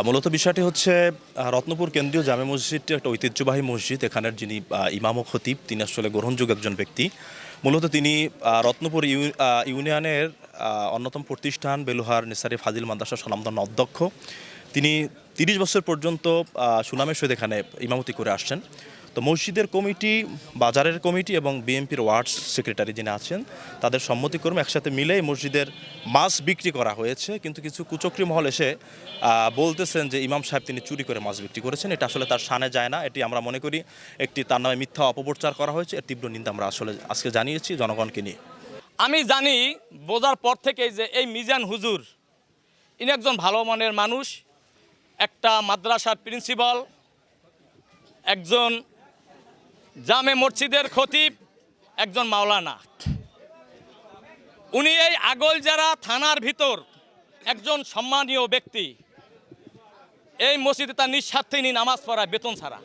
মূলত বিষয়টি হচ্ছে রত্নপুর কেন্দ্রীয় জামে মসজিদটি একটা ঐতিহ্যবাহী মসজিদ। এখানের যিনি ইমাম ও খতিব তিনি আসলে গ্রহণযোগ্য একজন ব্যক্তি। মূলত তিনি রত্নপুর ইউনিয়নের অন্যতম প্রতিষ্ঠান বেলুহার নিসারি ফাজিল মাদ্রাসার স্বনামধন্য অধ্যক্ষ। তিনি ৩০ বছর পর্যন্ত সুনামের সহিত এখানে ইমামতি করে আসছেন। তো মসজিদের কমিটি, বাজারের কমিটি এবং বিএনপির ওয়ার্ড সেক্রেটারি যিনি আছেন তাদের সম্মতিক্রমে একসাথে মিলে মসজিদের মাছ বিক্রি করা হয়েছে। কিন্তু কিছু কুচক্রী মহল এসে বলতেছেন যে ইমাম সাহেব তিনি চুরি করে মাছ বিক্রি করেছেন। এটা আসলে তার শানে যায় না। এটি আমরা মনে করি একটি তার নামে মিথ্যা অপপ্রচার করা হয়েছে। এর তীব্র নিন্দা আমরা আসলে আজকে জানিয়েছি জনগণকে নিয়ে। আমি জানি বোঝার পর থেকেই যে এই মিজান হুজুর ইনি একজন ভালো মনের মানুষ, একটা মাদ্রাসার প্রিন্সিপাল, একজন জামে মসজিদের খতিব, একজন মাওলানা। উনি এই আগলজারা থানার ভিতর একজন সম্মানীয় ব্যক্তি। এই মসজিদে তার নিঃস্বার্থে ইনি নামাজ পড়ায় বেতন ছাড়া।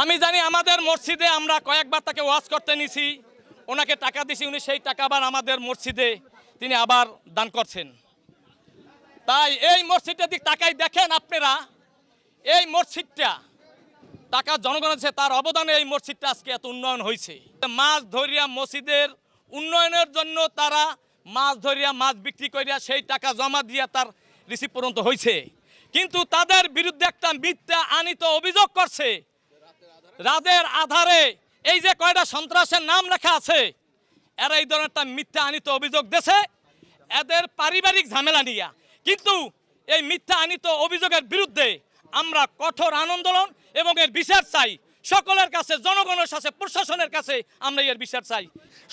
আমি জানি আমাদের মসজিদে আমরা কয়েকবার তাকে ওয়াজ করতে নিছি, ওনাকে টাকা দিছি, উনি সেই টাকা আবার আমাদের মসজিদে তিনি আবার দান করছেন। তাই এই মসজিদটার দিক তাকাই দেখেন আপনারা, এই মসজিদটা টাকা জনগণ আছে, তার অবদানে এই মসজিদটা আজকে এত উন্নয়ন হয়েছে। মাছ ধরিয়া মসজিদের উন্নয়নের জন্য তারা মাছ ধরিয়া মাছ বিক্রি করিয়া সেই টাকা জমা দিয়া তার রিসিভ পর্যন্ত হয়েছে। কিন্তু তাদের বিরুদ্ধে একটা মিথ্যা আনিত অভিযোগ করছে। রাতের আধারে এই যে কয়টা সন্ত্রাসের নাম লেখা আছে, এরা এই ধরনের একটা মিথ্যা আনিত অভিযোগ দেছে এদের পারিবারিক ঝামেলা নিয়ে। কিন্তু এই মিথ্যা আনিত অভিযোগের বিরুদ্ধে আমরা কঠোর আন্দোলন এবং এর বিচার চাই। সকলের কাছে, জনগণের কাছে, প্রশাসনের কাছে আমরা এর বিচার চাই।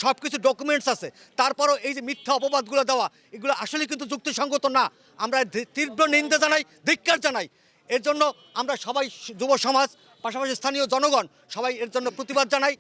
সব কিছু ডকুমেন্টস আছে, তারপরও এই যে মিথ্যা অপবাদগুলো দেওয়া, এগুলো আসলে কিন্তু যুক্তিসঙ্গত না। আমরা তীব্র নিন্দা জানাই, ধিক্কার জানাই। এর জন্য আমরা সবাই, যুব সমাজ, পাশাপাশি স্থানীয় জনগণ সবাই এর জন্য প্রতিবাদ জানাই।